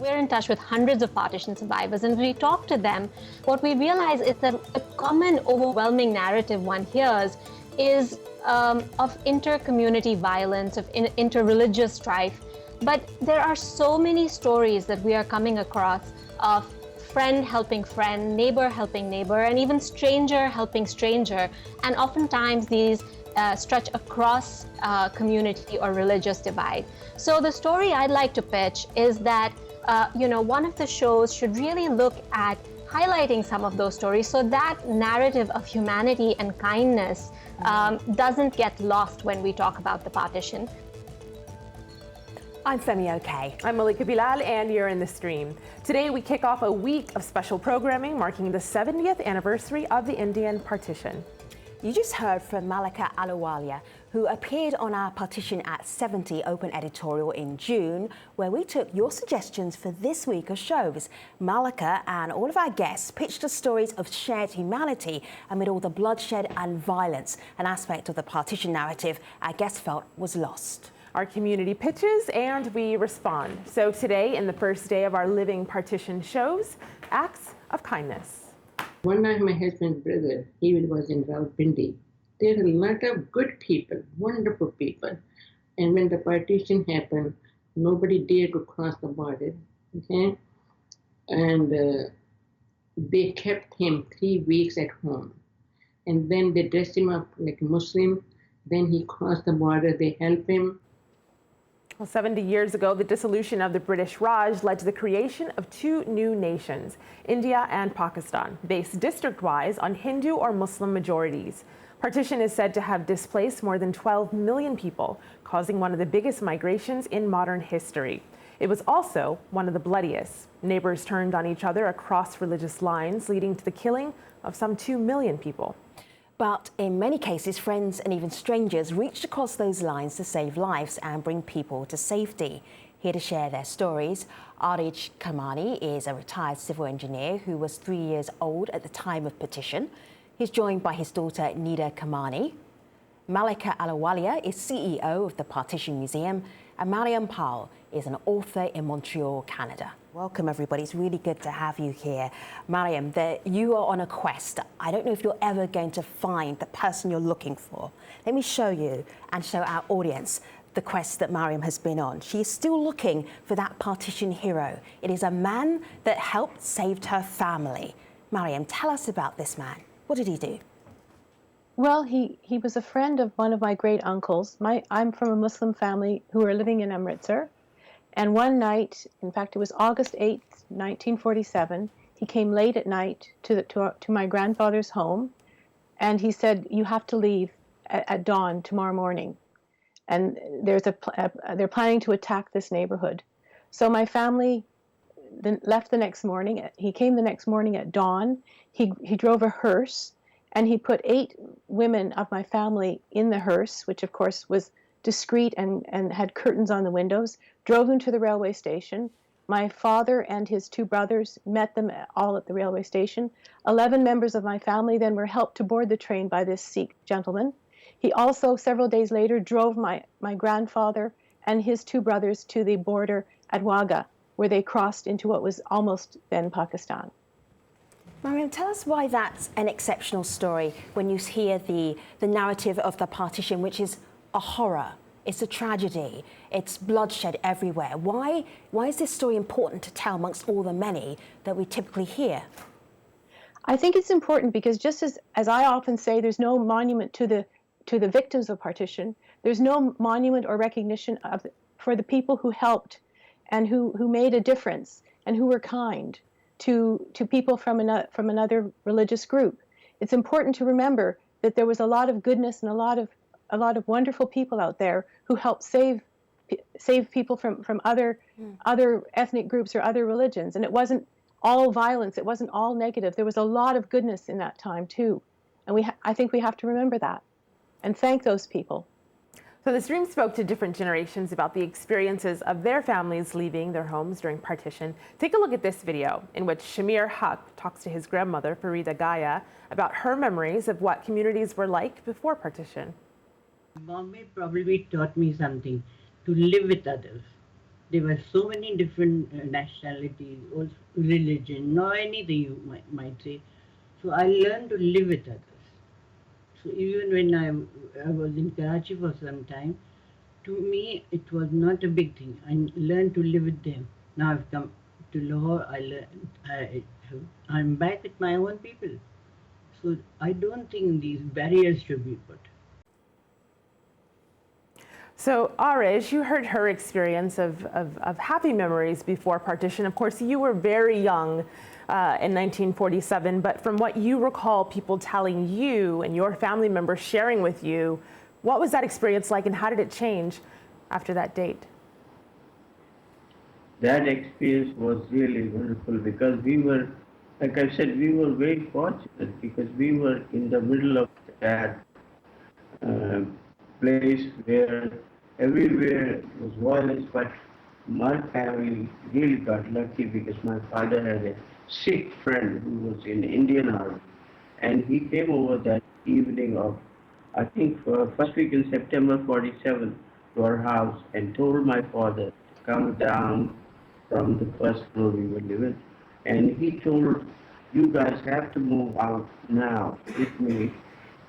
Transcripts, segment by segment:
We're in touch with hundreds of partition survivors, and when we talk to them, what we realize is that a common overwhelming narrative one hears is of inter-community violence, of inter-religious strife. But there are so many stories that we are coming across of friend helping friend, neighbor helping neighbor, and even stranger helping stranger. And oftentimes these stretch across community or religious divide. So the story I'd like to pitch is that one of the shows should really look at highlighting some of those stories so that narrative of humanity and kindness doesn't get lost when we talk about the partition. I'm Femi OK. I'm Malika Bilal, and you're in the stream. Today we kick off a week of special programming marking the 70th anniversary of the Indian partition. You just heard from Malika Ahluwalia, who appeared on our Partition at 70 open editorial in June, where we took your suggestions for this week of shows. Malika and all of our guests pitched the stories of shared humanity amid all the bloodshed and violence, an aspect of the partition narrative our guests felt was lost. Our community pitches and we respond. So today, in the first day of our Living Partition shows, acts of kindness. One night, my husband's brother, he was in Rawalpindi. There are a lot of good people, wonderful people. And when the partition happened, nobody dared to cross the border, okay? And they kept him 3 weeks at home. And then they dressed him up like a Muslim. Then he crossed the border, they helped him. Well, 70 years ago, the dissolution of the British Raj led to the creation of two new nations, India and Pakistan, based district-wise on Hindu or Muslim majorities. Partition is said to have displaced more than 12 million people, causing one of the biggest migrations in modern history. It was also one of the bloodiest. Neighbors turned on each other across religious lines, leading to the killing of some 2 million people. But in many cases, friends and even strangers reached across those lines to save lives and bring people to safety. Here to share their stories, Aras Kamani is a retired civil engineer who was 3 years old at the time of partition. He's joined by his daughter, Nida Kamani. Malika Ahluwalia is CEO of the Partition Museum, and Maryam is an author in Montreal, Canada. Welcome, everybody. It's really good to have you here. Maryam, you are on a quest. I don't know if you're ever going to find the person you're looking for. Let me show you and show our audience the quest that Maryam has been on. She is still looking for that partition hero. It is a man that helped save her family. Maryam, tell us about this man. What did he do? Well, he was a friend of one of my great uncles. I'm from a Muslim family who are living in Amritsar. And one night, in fact, it was August 8th, 1947, he came late at night to my grandfather's home, and he said, "You have to leave at dawn tomorrow morning. And they're planning to attack this neighborhood." So my family left the next morning. He came the next morning at dawn. He drove a hearse, and he put 8 women of my family in the hearse, which of course was discreet and had curtains on the windows, drove them to the railway station. My father and his 2 brothers met them all at the railway station. 11 members of my family then were helped to board the train by this Sikh gentleman. He also, several days later, drove my grandfather and his 2 brothers to the border at Wagah, where they crossed into what was almost then Pakistan. Maryam, tell us why that's an exceptional story when you hear the narrative of the partition, which is a horror. It's a tragedy. It's bloodshed everywhere. Why is this story important to tell amongst all the many that we typically hear? I think it's important because just as I often say, there's no monument to the victims of partition. There's no monument or recognition for the people who helped and who made a difference and who were kind to people from another religious group. It's important to remember that there was a lot of goodness and a lot of wonderful people out there who helped save people from other ethnic groups or other religions. And it wasn't all violence. It wasn't all negative. There was a lot of goodness in that time too. And I think we have to remember that and thank those people. So the stream spoke to different generations about the experiences of their families leaving their homes during partition. Take a look at this video in which Shamir Haq talks to his grandmother, Farida Gaya, about her memories of what communities were like before partition. Bombay probably taught me something, to live with others. There were so many different nationalities, or religion, or anything you might say. So I learned to live with others. So even when I was in Karachi for some time, to me it was not a big thing. I learned to live with them. Now I've come to Lahore. I'm back with my own people. So I don't think these barriers should be put. So Aras, you heard her experience of happy memories before partition. Of course, you were very young in 1947, but from what you recall people telling you and your family members sharing with you, what was that experience like and how did it change after that date? That experience was really wonderful because we were, like I said, we were very fortunate because we were in the middle of that place where everywhere was violence, but my family really got lucky because my father had a Sikh friend who was in the Indian Army, and he came over that evening of, I think, first week in September 47 to our house and told my father to come down from the first floor we were living, and he told, you guys have to move out now with me.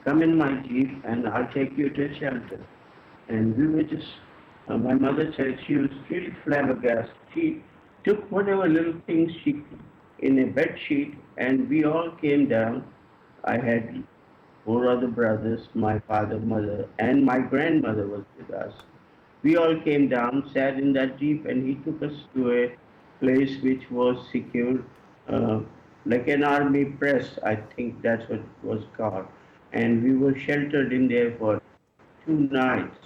Come in my jeep and I'll take you to a shelter. And we were just, my mother said she was really flabbergasted. She took whatever little things she in a bed sheet and we all came down. I had 4 other brothers, my father, mother, and my grandmother was with us. We all came down, sat in that jeep, and he took us to a place which was secured, like an army press, I think that's what it was called. And we were sheltered in there for 2 nights.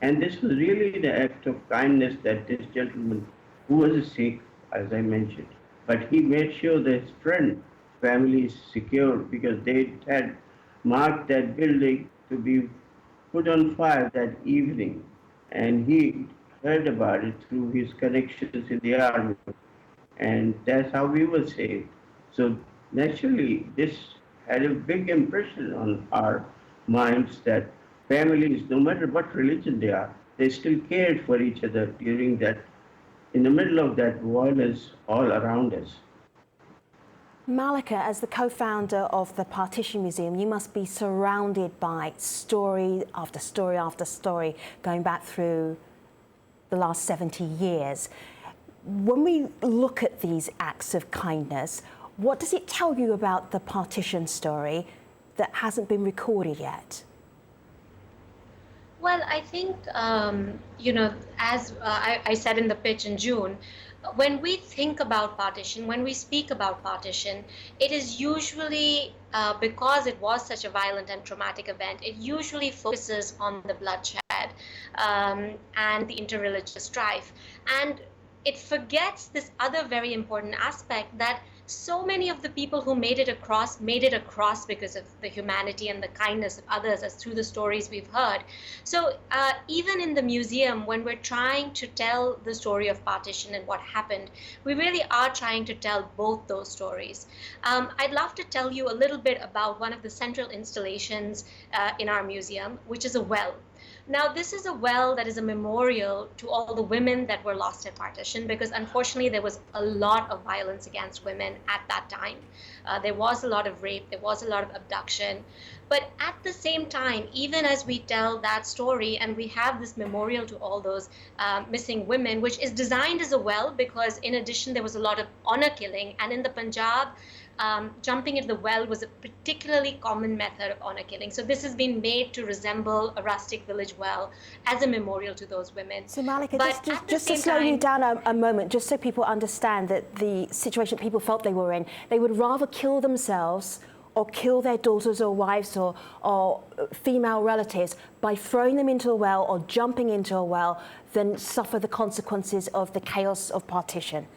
And this was really the act of kindness that this gentleman, who was a Sikh, as I mentioned, but he made sure that his friend family is secure because they had marked that building to be put on fire that evening. And he heard about it through his connections in the army. And that's how we were saved. So naturally, this had a big impression on our minds that families, no matter what religion they are, they still cared for each other during that, in the middle of that violence all around us. Malika, as the co-founder of the Partition Museum, you must be surrounded by story after story after story going back through the last 70 years. When we look at these acts of kindness, what does it tell you about the partition story that hasn't been recorded yet? Well, I think, as I said in the pitch in June, when we think about partition, when we speak about partition, it is usually, because it was such a violent and traumatic event, it usually focuses on the bloodshed and the interreligious strife. And it forgets this other very important aspect that so many of the people who made it across because of the humanity and the kindness of others, as through the stories we've heard. So even in the museum, when we're trying to tell the story of partition and what happened, we really are trying to tell both those stories. I'd love to tell you a little bit about one of the central installations in our museum, which is a well. Now, this is a well that is a memorial to all the women that were lost at partition, because unfortunately there was a lot of violence against women at that time. There was a lot of rape, there was a lot of abduction. But at the same time, even as we tell that story and we have this memorial to all those missing women, which is designed as a well because in addition there was a lot of honor killing, and in the Punjab, jumping into the well was a particularly common method of honor killing. So this has been made to resemble a rustic village well as a memorial to those women. So Malika, just to slow you down a moment, just so people understand that the situation people felt they were in, they would rather kill themselves or kill their daughters or wives or female relatives by throwing them into a well or jumping into a well than suffer the consequences of the chaos of partition.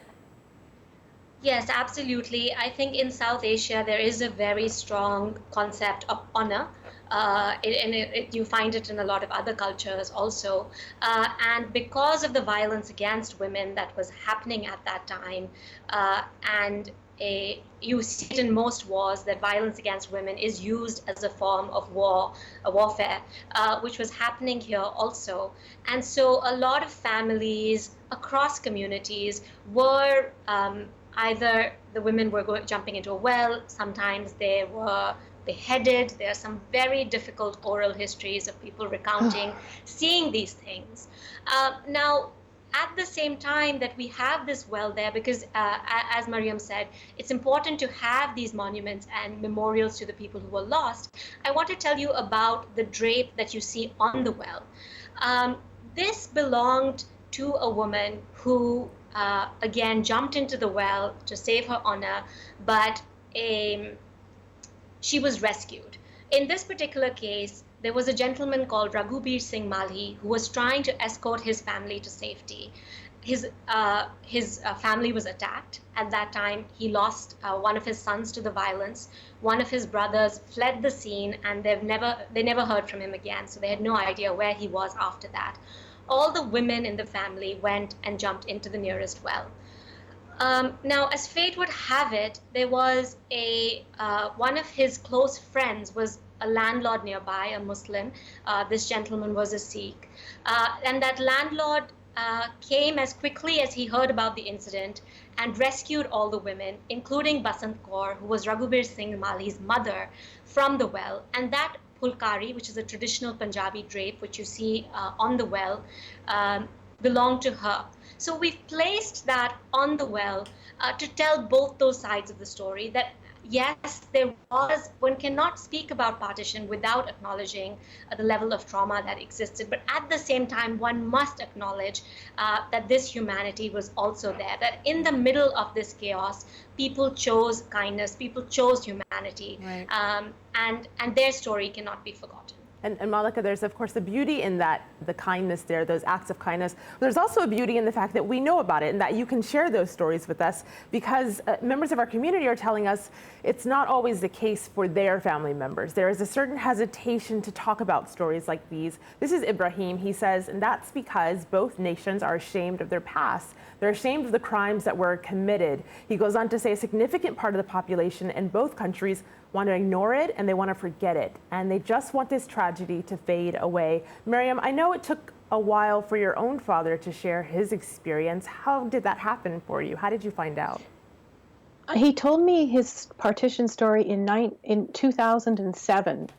Yes, absolutely. I think in South Asia, there is a very strong concept of honor. You find it in a lot of other cultures also. And because of the violence against women that was happening at that time, and you see it in most wars, that violence against women is used as a form of warfare, which was happening here also. And so a lot of families across communities were either the women were jumping into a well, sometimes they were beheaded. There are some very difficult oral histories of people recounting seeing these things. Now, at the same time that we have this well there, because as Maryam said, it's important to have these monuments and memorials to the people who were lost. I want to tell you about the drape that you see on the well. This belonged to a woman who, again, jumped into the well to save her honor, but she was rescued. In this particular case, there was a gentleman called Raghubir Singh Malhi who was trying to escort his family to safety. His family was attacked. At that time, he lost one of his sons to the violence. One of his brothers fled the scene, and they never heard from him again. So they had no idea where he was after that. All the women in the family went and jumped into the nearest well. Now, as fate would have it, there was one of his close friends was a landlord nearby, a Muslim. This gentleman was a Sikh. And that landlord came as quickly as he heard about the incident and rescued all the women, including Basant Kaur, who was Raghubir Singh Malhi's mother, from the well. And that pulkari, which is a traditional Punjabi drape, which you see on the well, belonged to her. So we've placed that on the well to tell both those sides of the story, that yes, one cannot speak about partition without acknowledging the level of trauma that existed. But at the same time, one must acknowledge that this humanity was also there, that in the middle of this chaos, people chose kindness, people chose humanity, right. And their story cannot be forgotten. And Malika, there's of course the beauty in that, the kindness there, those acts of kindness. There's also a beauty in the fact that we know about it and that you can share those stories with us, because members of our community are telling us it's not always the case for their family members. There is a certain hesitation to talk about stories like these. This is Ibraheem. He says, and that's because both nations are ashamed of their past. They're ashamed of the crimes that were committed. He goes on to say a significant part of the population in both countries want to ignore it and they want to forget it. And they just want this tragedy to fade away. Maryam, I know it took a while for your own father to share his experience. How did that happen for you? How did you find out? He told me his partition story in 2007,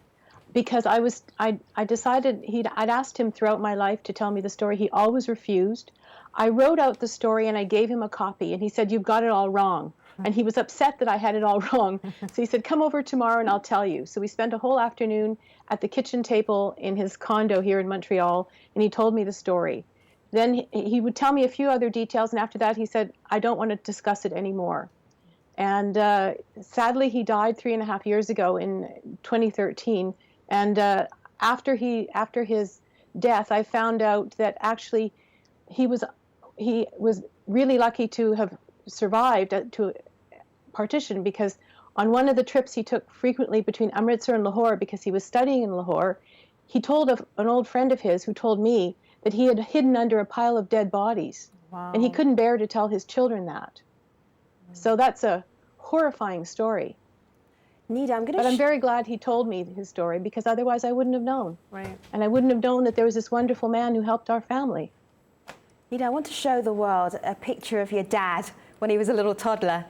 because I decided I'd asked him throughout my life to tell me the story. He always refused. I wrote out the story and I gave him a copy, and he said, "You've got it all wrong." And he was upset that I had it all wrong. So he said, "Come over tomorrow and I'll tell you." So we spent a whole afternoon at the kitchen table in his condo here in Montreal, and he told me the story. Then he would tell me a few other details, and after that he said, "I don't want to discuss it anymore." And sadly, he died 3.5 years ago in 2013. And after his death, I found out that actually he was really lucky to have survived to partition, because on one of the trips he took frequently between Amritsar and Lahore, because he was studying in Lahore, he told of an old friend of his who told me that he had hidden under a pile of dead bodies. Wow. And he couldn't bear to tell his children that. So that's a horrifying story. Nida, I'm very glad he told me his story, because otherwise I wouldn't have known. Right. And I wouldn't have known that there was this wonderful man who helped our family. Nida, I want to show the world a picture of your dad when he was a little toddler,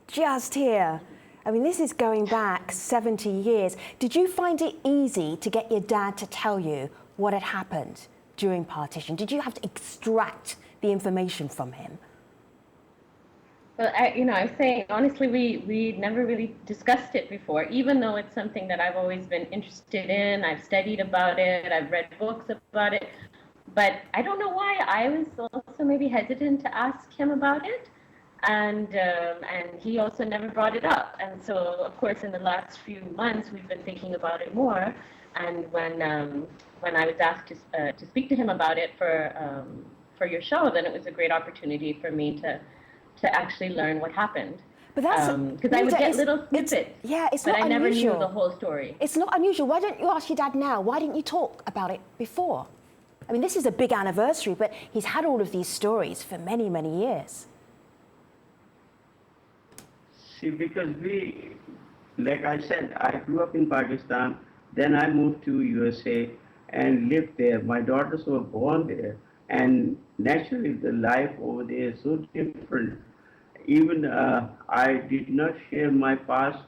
just here. I mean, this is going back 70 years. Did you find it easy to get your dad to tell you what had happened during partition? Did you have to extract the information from him? Well, I was saying, honestly, we never really discussed it before, even though it's something that I've always been interested in. I've studied about it, I've read books about it, but I don't know why I was also maybe hesitant to ask him about it, and he also never brought it up. And so, of course, in the last few months, we've been thinking about it more. And when I was asked to speak to him about it for your show, then it was a great opportunity for me to actually learn what happened. But that's because I would get little snippets. It's but not I never unusual. knew the whole story. It's not unusual. Why don't you ask your dad now? Why didn't you talk about it before? I mean, this is a big anniversary, but he's had all of these stories for many, many years. See, because like I said, I grew up in Pakistan, then I moved to USA and lived there. My daughters were born there, and naturally the life over there is so different. Even I did not share my past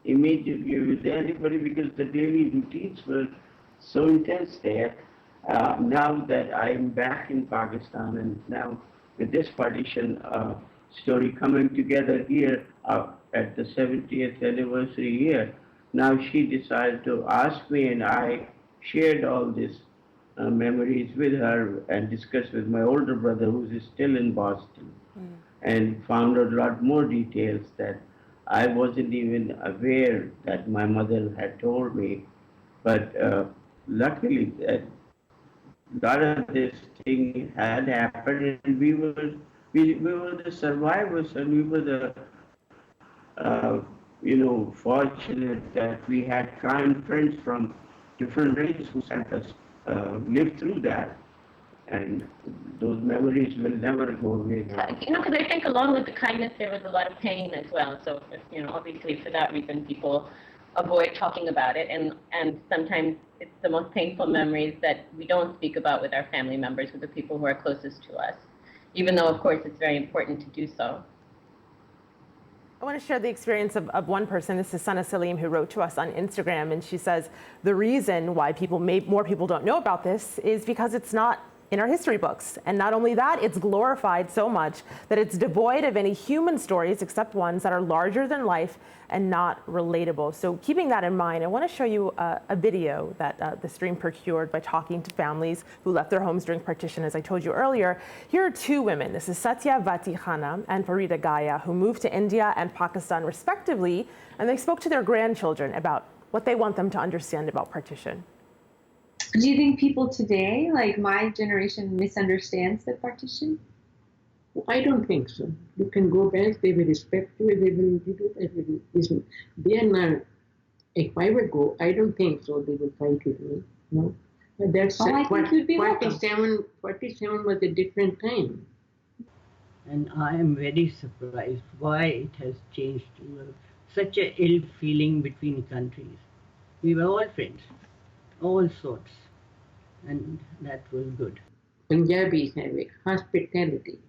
immediately with anybody because the daily routines were so intense there. Now that I'm back in Pakistan, and now with this partition story coming together here at the 70th anniversary here, now she decided to ask me, and I shared all these memories with her and discussed with my older brother, who's still in Boston, and found out a lot more details that I wasn't even aware that my mother had told me. But luckily, that a lot of this thing had happened, and we were the survivors, and we were the fortunate that we had kind friends from different races who helped us live through that. And those memories will never go away. Because I think along with the kindness, there was a lot of pain as well. So, obviously for that reason, people avoid talking about it. And sometimes it's the most painful memories that we don't speak about with our family members, with the people who are closest to us, even though, of course, it's very important to do so. I want to share the experience of one person. This is Sana Salim, who wrote to us on Instagram, and she says the reason why more people don't know about this is because it's not in our history books. And not only that, it's glorified so much that it's devoid of any human stories except ones that are larger than life and not relatable. So keeping that in mind, I want to show you a video that the stream procured by talking to families who left their homes during partition. As I told you earlier, here are two women. This is Satyavati Khanna and Farida Gaya, who moved to India and Pakistan respectively, and they spoke to their grandchildren about what they want them to understand about partition. Do you think people today, like my generation, misunderstands the partition? I don't think so. You can go back, they will respect you, they will do that. They are not, if I would go, I don't think so, they will fight with me. No. But that's I think you'd be 47 was a different time. And I am very surprised why it has changed to such a ill feeling between countries. We were all friends, all sorts, and that was good. Punjabis have a hospitality.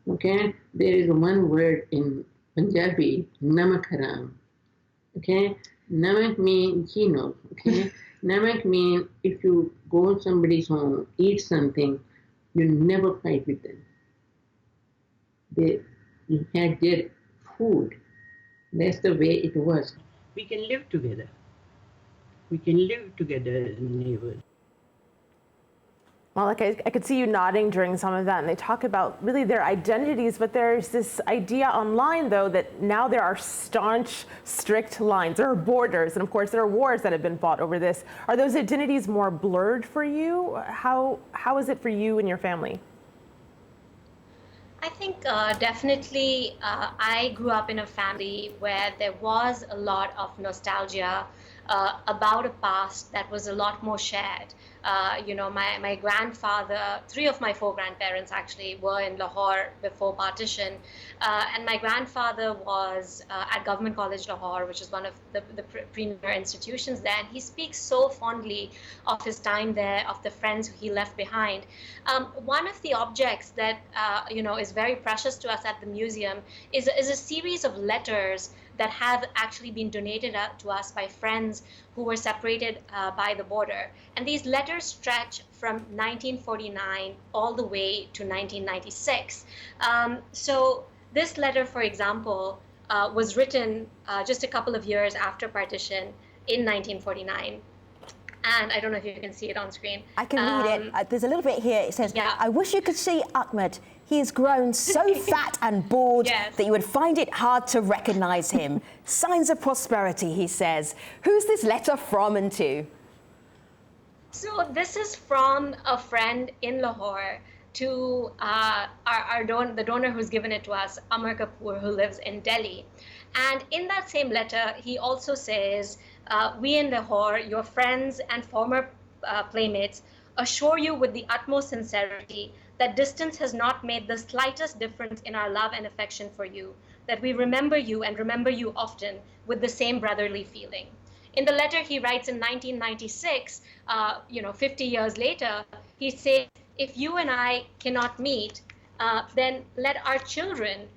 Okay, there is one word in Punjabi, namak haram. Okay, namak means chino. Okay, namak means if you go to somebody's home, eat something, you never fight with them. They had their food. That's the way it was. We can live together. We can live together as neighbors. Malika, I could see you nodding during some of that, and they talk about really their identities, but there's this idea online, though, that now there are staunch, strict lines. There are borders, and of course there are wars that have been fought over this. Are those identities more blurred for you? How is it for you and your family? I think definitely I grew up in a family where there was a lot of nostalgia about a past that was a lot more shared. My grandfather, 3 of my 4 grandparents actually were in Lahore before partition. And my grandfather was at Government College Lahore, which is one of the premier institutions there. And he speaks so fondly of his time there, of the friends he left behind. One of the objects that, is very precious to us at the museum is a series of letters that have actually been donated to us by friends who were separated by the border. And these letters stretch from 1949 all the way to 1996. So this letter, for example, was written just a couple of years after partition in 1949. And I don't know if you can see it on screen. I can read it. There's a little bit here. It says, yeah. I wish you could see Ahmed. He has grown so fat and bored that you would find it hard to recognize him. Signs of prosperity, he says. Who's this letter from and to? So this is from a friend in Lahore to the donor who's given it to us, Amar Kapoor, who lives in Delhi. And in that same letter, he also says, we in Lahore, your friends and former playmates, assure you with the utmost sincerity that distance has not made the slightest difference in our love and affection for you. that we remember you and remember you often with the same brotherly feeling. In the letter he writes in 1996, 50 years later, he says, if you and I cannot meet, then let our children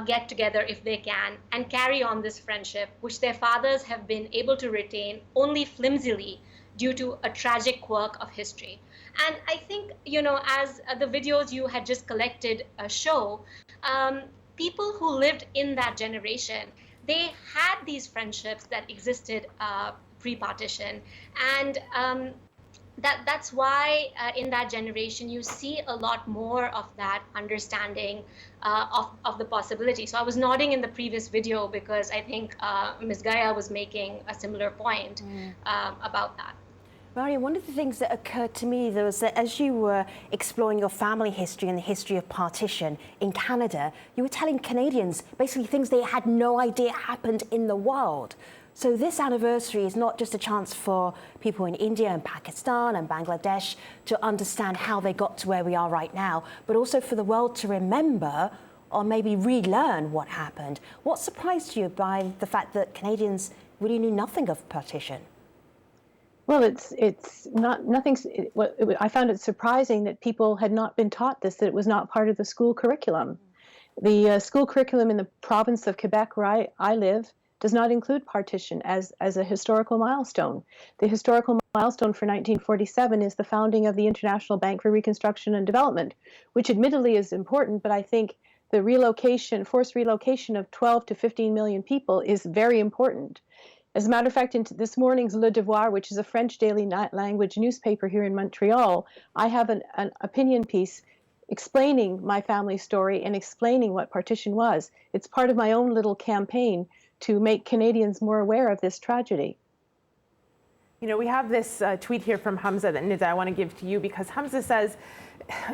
get together if they can and carry on this friendship, which their fathers have been able to retain only flimsily due to a tragic quirk of history. And I think, as the videos you had just collected show, people who lived in that generation, they had these friendships that existed pre-partition. And that's why in that generation you see a lot more of that understanding of the possibility. So I was nodding in the previous video because I think Ms. Gaya was making a similar point about that. Maryam, one of the things that occurred to me was that as you were exploring your family history and the history of partition in Canada, you were telling Canadians basically things they had no idea happened in the world. So this anniversary is not just a chance for people in India and Pakistan and Bangladesh to understand how they got to where we are right now, but also for the world to remember or maybe relearn what happened. What surprised you by the fact that Canadians really knew nothing of partition? Well, it's not nothing. I found it surprising that people had not been taught this, that it was not part of the school curriculum. The school curriculum in the province of Quebec, where I live, does not include partition as a historical milestone. The historical milestone for 1947 is the founding of the International Bank for Reconstruction and Development, which admittedly is important, but I think the forced relocation of 12 to 15 million people is very important. As a matter of fact, in this morning's Le Devoir, which is a French daily language newspaper here in Montreal, I have an opinion piece explaining my family story and explaining what partition was. It's part of my own little campaign to make Canadians more aware of this tragedy. You know, we have this tweet here from Hamza that Nida I want to give to you, because Hamza says,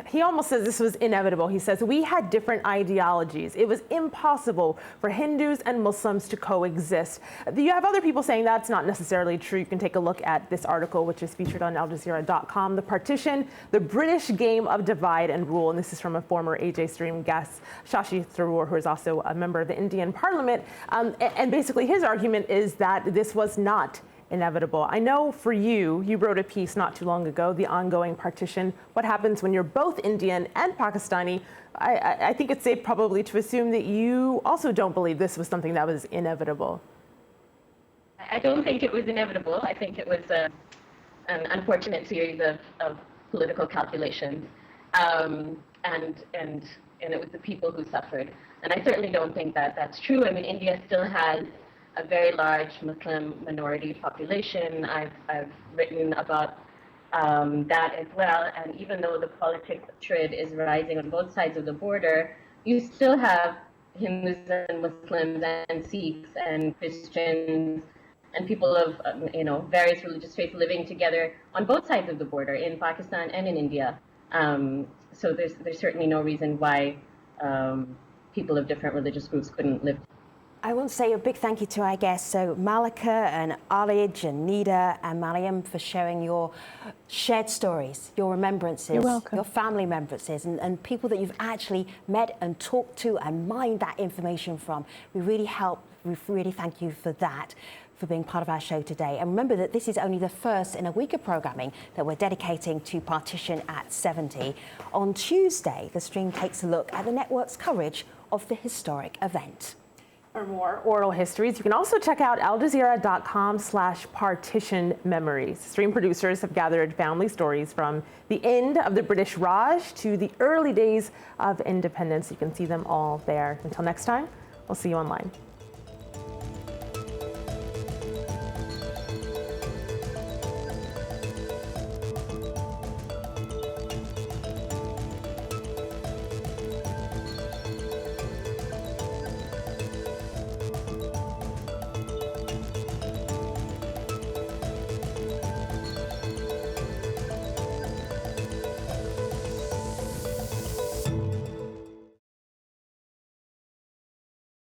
he almost says this was inevitable. He says, we had different ideologies. It was impossible for Hindus and Muslims to coexist. You have other people saying that's not necessarily true. You can take a look at this article, which is featured on AlJazeera.com, The Partition, the British Game of Divide and Rule. And this is from a former AJ Stream guest, Shashi Tharoor, who is also a member of the Indian Parliament. And basically his argument is that this was not inevitable. I know for you wrote a piece not too long ago, The Ongoing Partition, What Happens When You're Both Indian and Pakistani. I think it's safe probably to assume that you also don't believe this was something that was inevitable. I don't think it was inevitable. I think it was an unfortunate series of political calculations. And it was the people who suffered. And I certainly don't think that that's true. I mean, India still has a very large Muslim minority population. I've written about that as well. And even though the politics of hatred is rising on both sides of the border, you still have Hindus and Muslims and Sikhs and Christians and people of various religious faiths living together on both sides of the border in Pakistan and in India. So there's certainly no reason why people of different religious groups couldn't live. I want to say a big thank you to our guests, so Malika and Arij and Nida and Maryam, for sharing your shared stories, your remembrances, your family remembrances, and people that you've actually met and talked to and mined that information from. We really thank you for that, for being part of our show today. And remember that this is only the first in a week of programming that we're dedicating to Partition at 70. On Tuesday, the stream takes a look at the network's coverage of the historic event. For more oral histories, you can also check out aljazeera.com/partition memories. Stream producers have gathered family stories from the end of the British Raj to the early days of independence. You can see them all there. Until next time, we'll see you online.